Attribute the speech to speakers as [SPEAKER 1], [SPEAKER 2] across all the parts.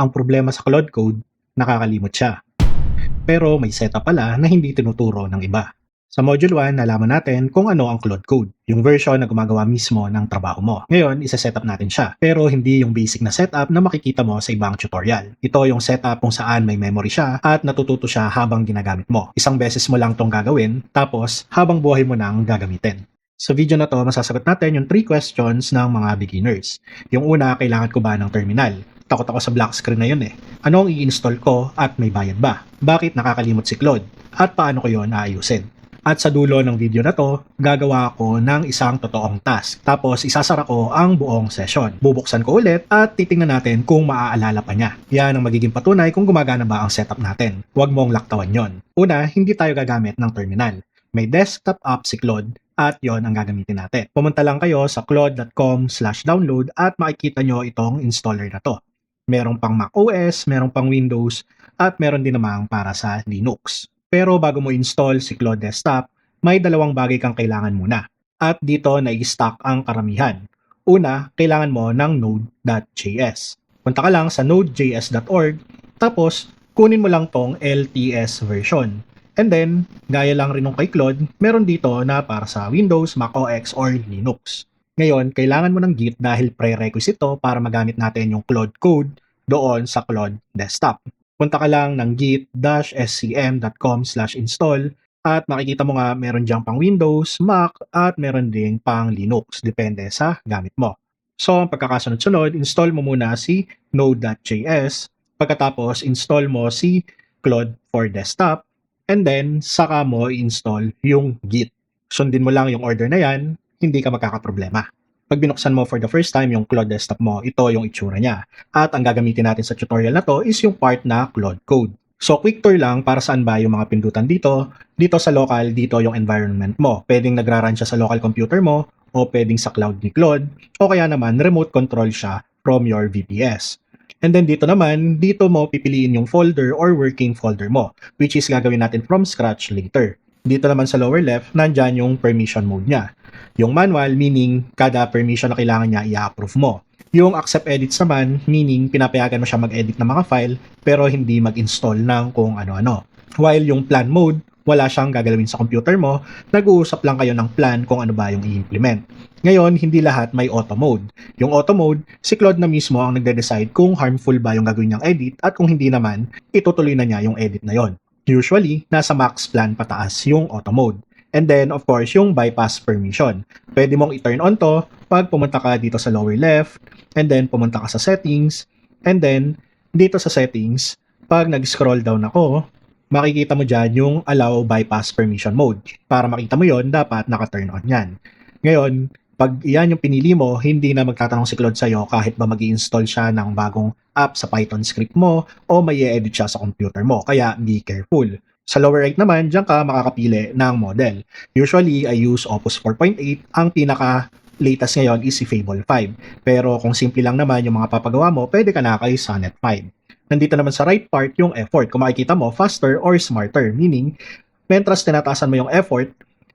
[SPEAKER 1] Ang problema sa Claude Code, nakakalimot siya. Pero may setup pala na hindi tinuturo ng iba. Sa Module 1, nalaman natin kung ano ang Claude Code, yung version na gumagawa mismo ng trabaho mo. Ngayon, isa-setup natin siya. Pero hindi yung basic na setup na makikita mo sa ibang tutorial. Ito yung setup kung saan may memory siya at natututo siya habang ginagamit mo. Isang beses mo lang tong gagawin, tapos habang buhay mo nang gagamitin. Sa video na to, masasagot natin yung 3 questions ng mga beginners. Yung una, kailangan ko ba ng terminal? Takot ako sa black screen na yun eh. Ano ang i-install ko at may bayad ba? Bakit nakakalimot si Claude? At paano ko yon aayusin? At sa dulo ng video na to, gagawa ako ng isang totoong task. Tapos isasara ko ang buong session. Bubuksan ko ulit at titingnan natin kung maaalala pa niya. Yan ang magiging patunay kung gumagana ba ang setup natin. Huwag mong laktawan yon. Una, hindi tayo gagamit ng terminal. May desktop app si Claude at yon ang gagamitin natin. Pumunta lang kayo sa claude.com/download at makikita nyo itong installer na to. Merong pang macOS, merong pang Windows, at meron din namang para sa Linux. Pero bago mo install si Claude Desktop, may dalawang bagay kang kailangan muna. At dito nai-stock ang karamihan. Una, kailangan mo ng node.js. Punta ka lang sa nodejs.org, tapos kunin mo lang tong LTS version. And then, gaya lang rin nung kay Claude, meron dito na para sa Windows, macOS, or Linux. Ngayon, kailangan mo ng Git dahil prerequisite ito para magamit natin yung Claude Code doon sa Claude Desktop. Punta ka lang ng git-scm.com/install at makikita mo nga meron diyang pang Windows, Mac at meron ding pang Linux, depende sa gamit mo. So, ang pagkakasunod-sunod, install mo muna si node.js, pagkatapos install mo si Claude for Desktop, and then saka mo i-install yung Git. Sundin mo lang yung order na yan, hindi ka magkakaproblema. Pag binuksan mo for the first time yung Claude Desktop mo, ito yung itsura niya. At ang gagamitin natin sa tutorial na to is yung part na Claude Code. So quick tour lang para saan ba yung mga pindutan dito. Dito sa local, dito yung environment mo. Pwedeng nagra-run siya sa local computer mo o pwedeng sa cloud ni Claude o kaya naman remote control siya from your VPS. And then dito naman, dito mo pipiliin yung folder or working folder mo, which is gagawin natin from scratch later. Dito naman sa lower left, nandyan yung permission mode niya. Yung manual, meaning kada permission na kailangan niya i-approve mo. Yung accept edits naman, meaning pinapayagan mo siya mag-edit ng mga file pero hindi mag-install ng kung ano-ano. While yung plan mode, wala siyang gagalawin sa computer mo, nag-uusap lang kayo ng plan kung ano ba yung i-implement. Ngayon, hindi lahat may auto mode. Yung auto mode, si Claude na mismo ang nagde-decide kung harmful ba yung gagawin niyang edit at kung hindi naman, itutuloy na niya yung edit na yon. Usually, nasa max plan pataas yung auto mode. And then, of course, yung bypass permission. Pwede mong i-turn on to pag pumunta ka dito sa lower left, and then pumunta ka sa settings, and then, dito sa settings, pag nag-scroll down ako, makikita mo dyan yung allow bypass permission mode. Para makita mo yon dapat naka-turn on yan. Ngayon, pag iyan yung pinili mo, hindi na magtatanong si Claude sa'yo kahit ba mag-i-install siya ng bagong app sa Python script mo o may i-edit siya sa computer mo. Kaya be careful. Sa lower right naman, dyan ka makakapili ng model. Usually, I use Opus 4.8. Ang pinaka-latest ngayon is si Fable 5. Pero kung simple lang naman yung mga papagawa mo, pwede ka na kay Sonnet 5. Nandito naman sa right part yung effort. Kung makikita mo, faster or smarter. Meaning, mentras tinataasan mo yung effort,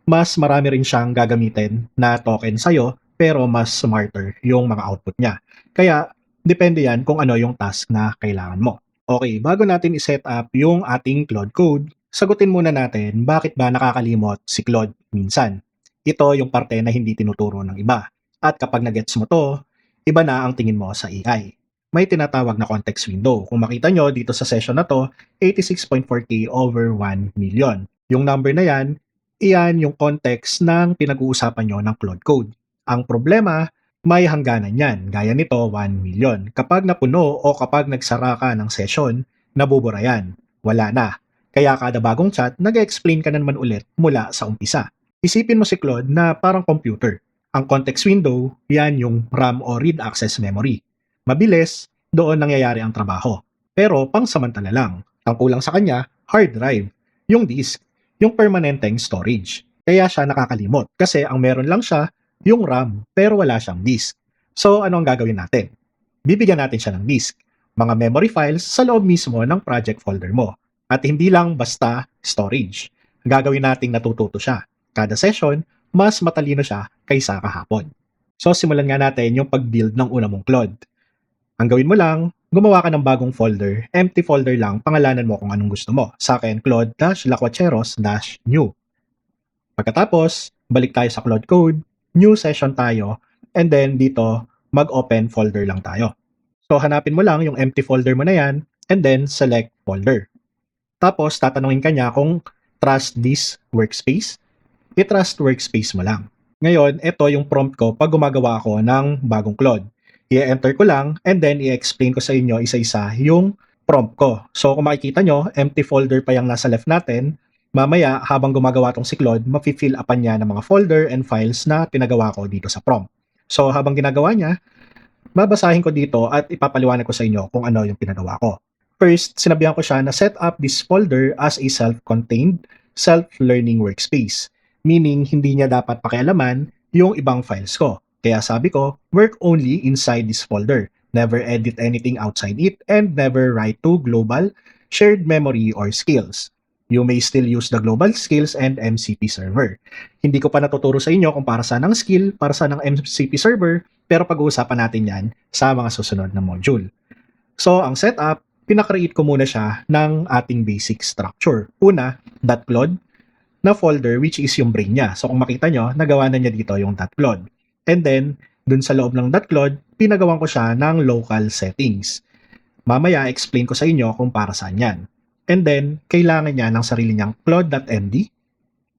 [SPEAKER 1] mas marami rin siyang gagamitin na token sa'yo, pero mas smarter yung mga output niya. Kaya, depende yan kung ano yung task na kailangan mo. Okay, bago natin i-set up yung ating Claude Code, sagutin muna natin bakit ba nakakalimot si Claude minsan. Ito yung parte na hindi tinuturo ng iba. At kapag nagets mo to, iba na ang tingin mo sa AI. May tinatawag na context window. Kung makita nyo dito sa session na to, 86.4K over 1 million. Yung number na yan, iyan yung context ng pinag-uusapan nyo ng Claude Code. Ang problema, may hangganan yan. Gaya nito, 1 million. Kapag napuno o kapag nagsara ka ng session, nabubura yan. Wala na. Kaya kada bagong chat, nag-explain ka na naman ulit mula sa umpisa. Isipin mo si Claude na parang computer. Ang context window, yan yung RAM o read access memory. Mabilis, doon nangyayari ang trabaho. Pero pangsamantala lang. Ang kulang sa kanya, hard drive. Yung disk, yung permanenteng storage. Kaya siya nakakalimot kasi ang meron lang siya, yung RAM, pero wala siyang disk. So ano ang gagawin natin? Bibigyan natin siya ng disk. Mga memory files sa loob mismo ng project folder mo. At hindi lang basta storage. Gagawin nating natututo siya. Kada session, mas matalino siya kaysa kahapon. So simulan nga natin yung pag-build ng una mong Claude. Ang gawin mo lang, gumawa ka ng bagong folder, empty folder lang, pangalanan mo kung anong gusto mo. Sa akin, Claude-Lacuacheros-new. Pagkatapos, balik tayo sa Claude Code, new session tayo, and then dito, mag-open folder lang tayo. So, hanapin mo lang yung empty folder mo na yan, and then select folder. Tapos, tatanungin ka niya kung trust this workspace. I-trust workspace mo lang. Ngayon, ito yung prompt ko pag gumagawa ako ng bagong Claude. I-enter ko lang, and then i-explain ko sa inyo isa-isa yung prompt ko. So, kung makikita nyo, empty folder pa yung nasa left natin. Mamaya, habang gumagawa tong si Claude, mafi-fill upan niya ng mga folder and files na pinagawa ko dito sa prompt. So, habang ginagawa niya, babasahin ko dito at ipapaliwanag ko sa inyo kung ano yung pinagawa ko. First, sinabihan ko siya na set up this folder as a self-contained, self-learning workspace. Meaning, hindi niya dapat pakialaman yung ibang files ko. Kaya sabi ko, work only inside this folder. Never edit anything outside it and never write to global, shared memory, or skills. You may still use the global skills and MCP server. Hindi ko pa natuturo sa inyo kung para saan ang skill, para saan ang MCP server, pero pag-uusapan natin yan sa mga susunod na module. So, ang setup, pinakreate ko muna siya ng ating basic structure. Una, .claude na folder which is yung brain niya. So, kung makita nyo, nagawa na niya dito yung .claude. And then, dun sa loob ng .claude, pinagawan ko siya ng local settings. Mamaya, explain ko sa inyo kung para saan yan. And then, kailangan niya ng sarili niyang claude.md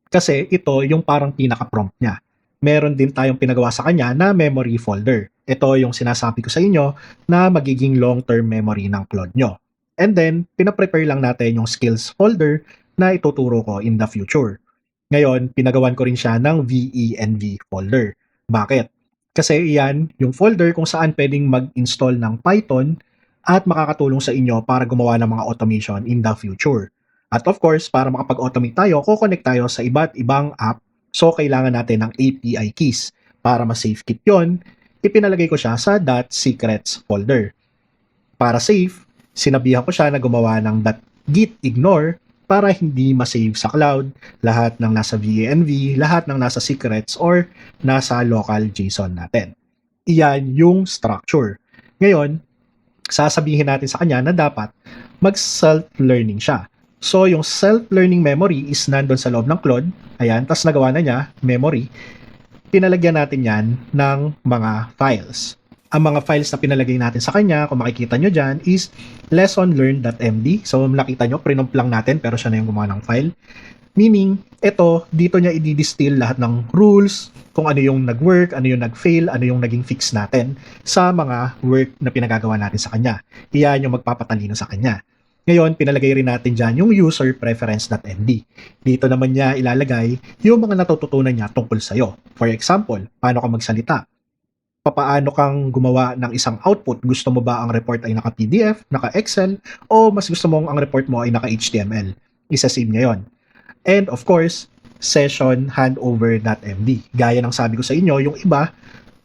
[SPEAKER 1] kasi ito yung parang pinaka-prompt niya. Meron din tayong pinagawa sa kanya na memory folder. Ito yung sinasabi ko sa inyo na magiging long-term memory ng Claude nyo. And then, pinaprepare lang natin yung skills folder na ituturo ko in the future. Ngayon, pinagawan ko rin siya ng venv folder. Bakit? Kasi iyan yung folder kung saan pwedeng mag-install ng Python at makakatulong sa inyo para gumawa ng mga automation in the future. At of course, para makapag-automate tayo, kukonect tayo sa iba't ibang app. So, kailangan natin ng API keys. Para ma-safekeep yon, ipinalagay ko siya sa .secrets folder. Para safe, sinabihan ko siya na gumawa ng .gitignore para hindi ma-save sa cloud lahat ng nasa venv, lahat ng nasa secrets or nasa local JSON natin. Iyan yung structure. Ngayon, sasabihin natin sa kanya na dapat mag-self-learning siya. So, yung self-learning memory is nandun sa loob ng Claude. Ayan, tas nagawa na niya, memory. Pinalagyan natin yan ng mga files. Ang mga files na pinalagay natin sa kanya, kung makikita nyo dyan, is lessonlearned.md. So, nakita nyo, prinump lang natin, pero siya na yung gumawa ng file. Meaning, ito, dito niya i-distill lahat ng rules, kung ano yung nag-work, ano yung nag-fail, ano yung naging fix natin sa mga work na pinagagawa natin sa kanya. Iyan yung magpapatalino sa kanya. Ngayon, pinalagay rin natin dyan yung user preference.md. Dito naman niya ilalagay yung mga natututunan niya tungkol sa'yo. For example, paano ka magsalita? Paano kang gumawa ng isang output? Gusto mo ba ang report ay naka-PDF, naka-Excel, o mas gusto mong ang report mo ay naka-HTML? Isa-save niya yon. And of course, session handover.md. Gaya ng sabi ko sa inyo, yung iba,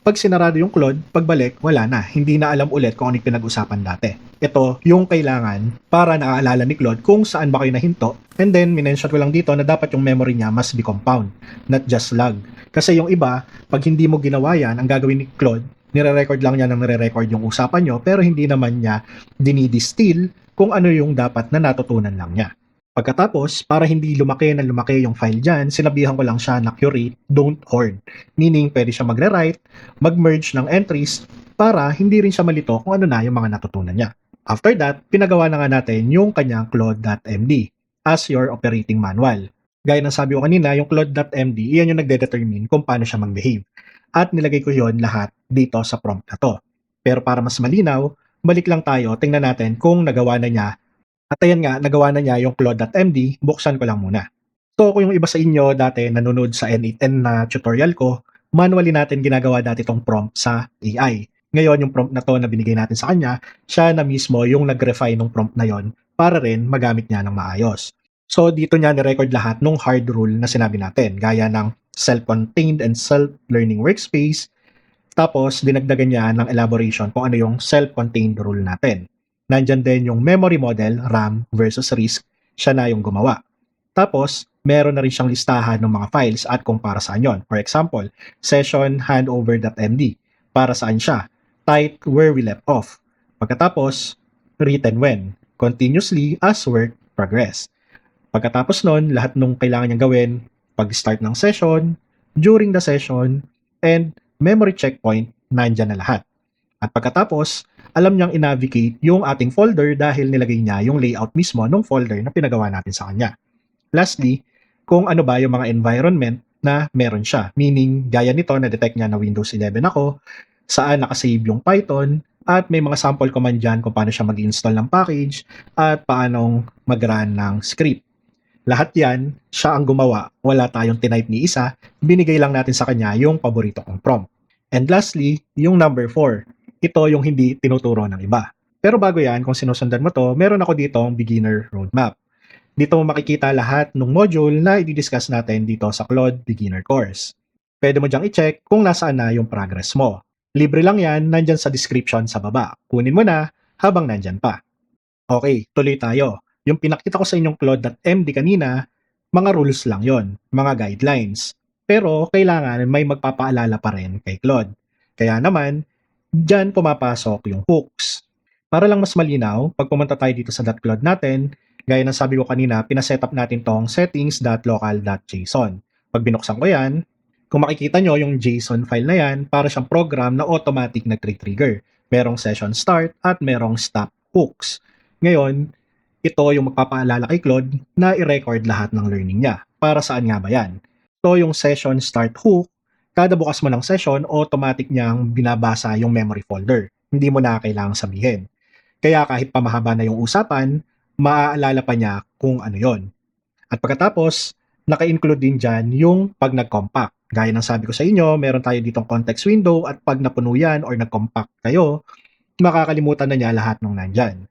[SPEAKER 1] pag sinarado yung Claude, pagbalik, wala na. Hindi na alam ulit kung ano yung pinag-usapan dati. Ito, yung kailangan para naaalala ni Claude kung saan ba kayo nahinto. And then, minention ko lang dito na dapat yung memory niya must be compound, not just log. Kasi yung iba, pag hindi mo ginawa yan, ang gagawin ni Claude, nire-record lang niya ng nire-record yung usapan nyo, pero hindi naman niya dinidistill kung ano yung dapat na natutunan lang niya. Pagkatapos, para hindi lumaki yung file dyan, sinabihan ko lang siya na curate, don't hoard. Meaning, pwede siya magre-write, mag-merge ng entries, para hindi rin siya malito kung ano na yung mga natutunan niya. After that, pinagawa na nga natin yung kanyang Claude.md as your operating manual. Gaya ng sabi ko kanina, yung Claude.md, iyan yung nagde-determine kung paano siya mag-behave. At nilagay ko yon lahat dito sa prompt na to. Pero para mas malinaw, balik lang tayo, tingnan natin kung nagawa na niya. At ayan nga, nagawa na niya yung Claude.md, buksan ko lang muna. So kung yung iba sa inyo dati nanonood sa N8N na tutorial ko, manually natin ginagawa dati tong prompt sa AI. Ngayon yung prompt na to na binigay natin sa kanya, siya na mismo yung nag-refine ng prompt na yon para rin magamit niya ng maayos. So dito niya ni-record lahat ng hard rule na sinabi natin, gaya ng self-contained and self-learning workspace. Tapos dinagdagan niya ng elaboration kung ano yung self-contained rule natin. Nandyan din yung memory model, RAM versus RISC, siya na yung gumawa. Tapos, meron na rin siyang listahan ng mga files at kung para saan yon. For example, session handover.md. Para saan siya? Type where we left off. Pagkatapos, written when, continuously as work progress. Pagkatapos nun, lahat nung kailangan niyang gawin, pag-start ng session, during the session, and memory checkpoint, nandyan na lahat. At pagkatapos, alam niyang i-navigate yung ating folder dahil nilagay niya yung layout mismo ng folder na pinagawa natin sa kanya. Lastly, kung ano ba yung mga environment na meron siya. Meaning, gaya nito, na-detect niya na Windows 11 ako, saan nakasave yung Python, at may mga sample command dyan kung paano siya mag-install ng package, at paanong mag-run ng script. Lahat yan, siya ang gumawa. Wala tayong tinype ni isa, binigay lang natin sa kanya yung paborito kong prompt. And lastly, yung number 4. Ito yung hindi tinuturo ng iba. Pero bago yan, kung sinusundan mo to, meron ako ditong beginner roadmap. Dito mo makikita lahat ng module na i-discuss natin dito sa Claude Beginner Course. Pwede mo dyang i-check kung nasaan na yung progress mo. Libre lang yan, nandyan sa description sa baba. Kunin mo na habang nandyan pa. Okay, tuloy tayo. Yung pinakita ko sa inyong Claude.md kanina, mga rules lang yon, mga guidelines. Pero kailangan may magpapaalala pa rin kay Claude. Kaya naman, dyan pumapasok yung hooks. Para lang mas malinaw, pag pumunta tayo dito sa .claude natin, gaya ng sabi ko kanina, pinasetup natin tong settings.local.json. Pag binuksan ko yan, kung makikita nyo yung JSON file na yan, para siyang program na automatic nag-trigger. Merong session start at merong stop hooks. Ngayon, ito yung magpapaalala kay Claude na i-record lahat ng learning niya. Para saan nga ba yan? Ito yung session start hook. Kada bukas mo ng session, automatic niyang binabasa yung memory folder. Hindi mo na kailangang sabihin. Kaya kahit pamahaba na yung usapan, maaalala pa niya kung ano yon. At pagkatapos, naka-include din dyan yung pag nag-compact. Gaya ng sabi ko sa inyo, meron tayo ditong context window at pag napuno yan or nag-compact kayo, makakalimutan na niya lahat ng nandyan.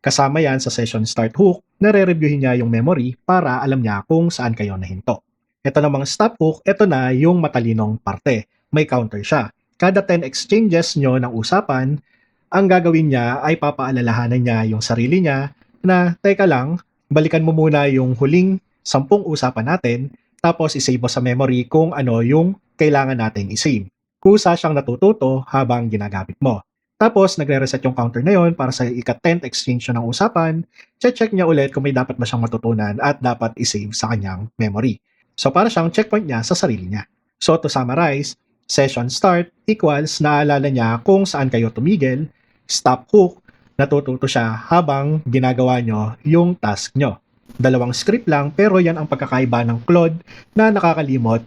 [SPEAKER 1] Kasama yan sa session start hook, nare-reviewin niya yung memory para alam niya kung saan kayo nahinto. Ito namang stop hook, ito na yung matalinong parte. May counter siya. Kada 10 exchanges nyo ng usapan, ang gagawin niya ay papaalalahanan niya yung sarili niya na, teka lang, balikan mo muna yung huling 10 usapan natin, tapos isave mo sa memory kung ano yung kailangan natin isave. Kusa siyang natututo habang ginagamit mo. Tapos, nagre-reset yung counter na yon para sa ika-10th exchange ng usapan, check niya ulit kung may dapat ba siyang matutunan at dapat isave sa kanyang memory. So, para siyang checkpoint niya sa sarili niya. So, to summarize, session start equals naalala niya kung saan kayo tumigil, stop hook, natututo siya habang ginagawa nyo yung task nyo. Dalawang script lang pero yan ang pagkakaiba ng Claude na nakakalimot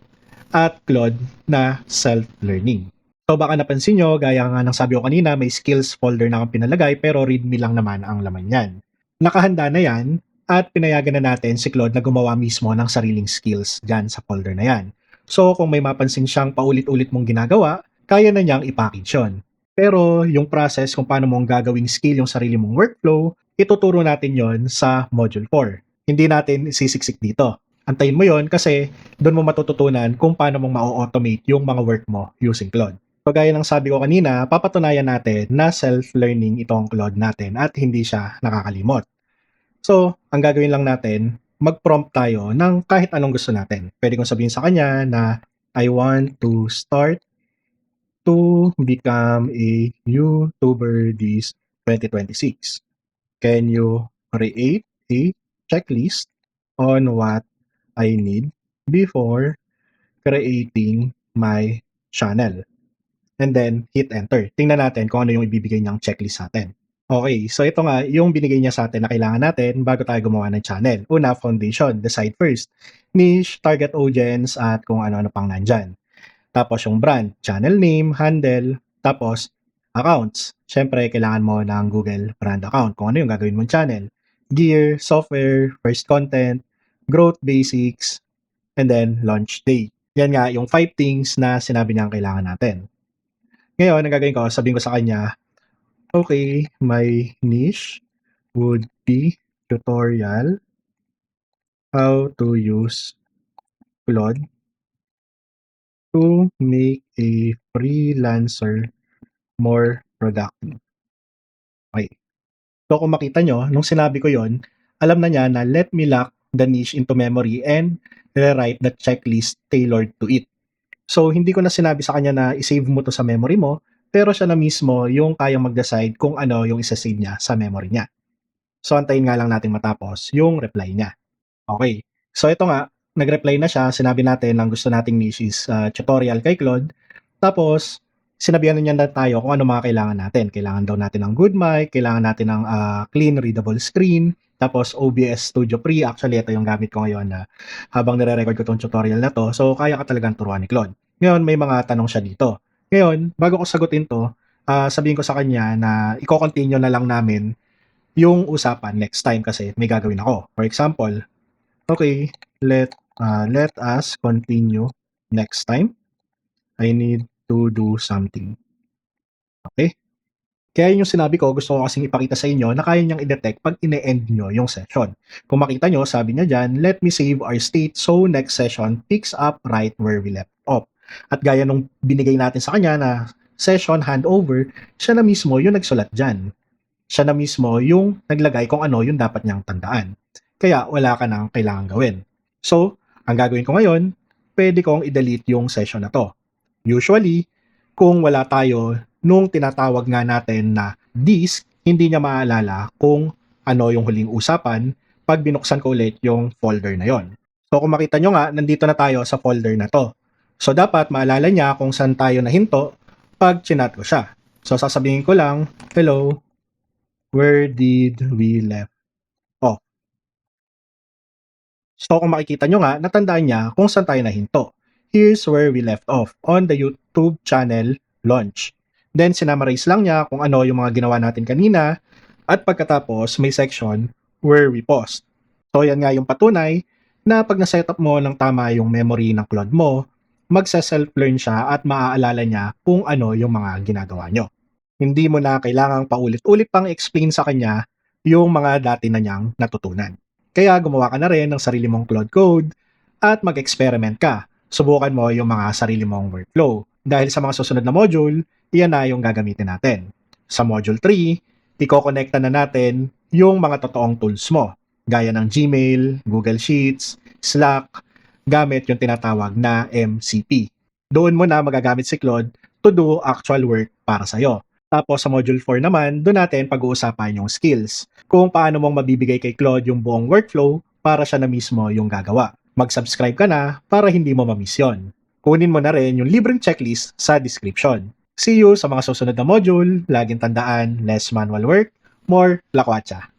[SPEAKER 1] at Claude na self-learning. So baka napansin nyo, gaya nga ng sabi ko kanina, may skills folder na akong pinalagay pero readme lang naman ang laman yan. Nakahanda na yan at pinayagan na natin si Claude na gumawa mismo ng sariling skills dyan sa folder na yan. So kung may mapansin siyang paulit-ulit mong ginagawa, kaya na niyang i-package yun. Pero yung process kung paano mong gagawing skill yung sarili mong workflow, ituturo natin yon sa Module 4. Hindi natin isisiksik dito. Antayin mo yon kasi doon mo matututunan kung paano mong ma-automate yung mga work mo using Claude. So gaya ng sabi ko kanina, papatunayan natin na self-learning itong Claude natin at hindi siya nakakalimot. So, ang gagawin lang natin, mag-prompt tayo ng kahit anong gusto natin. Pwede kong sabihin sa kanya na I want to start to become a YouTuber this 2026. Can you create a checklist on what I need before creating my channel? And then, hit enter. Tingnan natin kung ano yung ibibigay niyang checklist sa atin. Okay, so ito nga, yung binigay niya sa atin na kailangan natin bago tayo gumawa ng channel. Una, foundation, decide first. Niche, target audience, at kung ano-ano pang nandyan. Tapos yung brand, channel name, handle, tapos accounts. Siyempre, kailangan mo ng Google brand account kung ano yung gagawin mong channel. Gear, software, first content, growth basics, and then launch date. Yan nga, yung 5 things na sinabi niya ang kailangan natin. Ngayon, ang gagawin ko, sabihin ko sa kanya, okay, my niche would be tutorial how to use Claude to make a freelancer more productive. Okay. So kung makita nyo, nung sinabi ko yon, alam na niya na let me lock the niche into memory and rewrite the checklist tailored to it. So hindi ko na sinabi sa kanya na isave mo to sa memory mo, pero siya na mismo yung kayang mag-decide kung ano yung isa-save niya sa memory niya. So, antayin nga lang natin matapos yung reply niya. Okay. So, ito nga, nag-reply na siya. Sinabi natin ang gusto nating niche is tutorial kay Claude. Tapos, sinabihan na niya na tayo kung ano mga kailangan natin. Kailangan daw natin ng good mic, kailangan natin ng clean, readable screen, tapos OBS Studio Pre. Actually, ito yung gamit ko ngayon na habang nire-record ko tong tutorial na to. So, kaya ka talagang turuan ni Claude. Ngayon, may mga tanong siya dito. Ngayon, bago ko sagutin to, sabihin ko sa kanya na i-continue na lang namin yung usapan next time kasi may gagawin ako. For example, okay, let us continue next time. I need to do something. Okay? Kaya yun yung sinabi ko, gusto ko kasing ipakita sa inyo na kaya niyang i-detect pag ine-end nyo yung session. Kung makita nyo, sabi niya dyan, let me save our state so next session picks up right where we left off. At gaya nung binigay natin sa kanya na session handover, siya na mismo yung nagsulat dyan. Siya na mismo yung naglagay kung ano yung dapat niyang tandaan. Kaya wala ka nang kailangan gawin. So, ang gagawin ko ngayon, pwede kong i-delete yung session na to. Usually, kung wala tayo nung tinatawag nga natin na disk, hindi niya maalala kung ano yung huling usapan pag binuksan ko ulit yung folder na yon. So kung makita nyo nga, nandito na tayo sa folder na to. So dapat maalala niya kung saan tayo nahinto pag chinat ko siya. So sasabihin ko lang, hello, where did we left off? So kung makikita nyo nga, natandaan niya kung saan tayo nahinto. Here's where we left off on the YouTube channel launch. Then sinamarize lang niya kung ano yung mga ginawa natin kanina at pagkatapos may section where we paused. So yan nga yung patunay na pag na-setup mo ng tama yung memory ng Claude mo, magsa-self-learn siya at maaalala niya kung ano yung mga ginagawa nyo. Hindi mo na kailangang paulit-ulit pang explain sa kanya yung mga dati na niyang natutunan. Kaya gumawa ka na rin ng sarili mong Claude Code at mag-experiment ka. Subukan mo yung mga sarili mong workflow. Dahil sa mga susunod na module, iyan na yung gagamitin natin. Sa module 3, iko-connecta na natin yung mga totoong tools mo, gaya ng Gmail, Google Sheets, Slack, gamit yung tinatawag na MCP. Doon mo na magagamit si Claude to do actual work para sa'yo. Tapos sa module 4 naman, doon natin pag-uusapan yung skills. Kung paano mong mabibigay kay Claude yung buong workflow para siya na mismo yung gagawa. Mag-subscribe ka na para hindi mo mamiss yun. Kunin mo na rin yung libreng checklist sa description. See you sa mga susunod na module. Laging tandaan, less manual work, more lakwatsa.